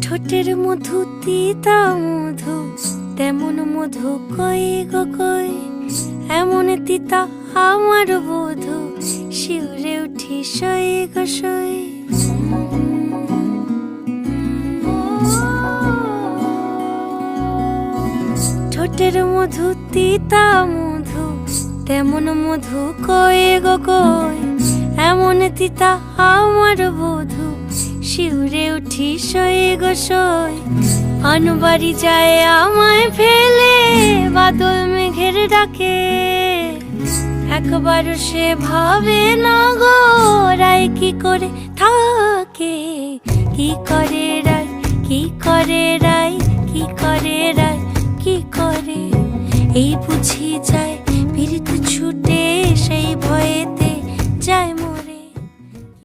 ঠোঁটের মধু তিতা মধু, তেমন মধু কই গো কই, এমন তিতা আমার বধূ, শিউরে উঠি সই গো সই। ঠোঁটের মধু তিতা মধু, তেমন মধু কই গো কই, এমন তিতা আমার বধূ, শিউরে উঠি সই গো সই। আনবাড়ি যায় আমায় ফেলে, বাদল মেঘের ডাকে, একবার সে ভাবে না গো রায় কি করে থাকে। কি করে রায়, কি করে রায়, কি করে রায়, কি করে, এই বুঝি যায় পীড়িত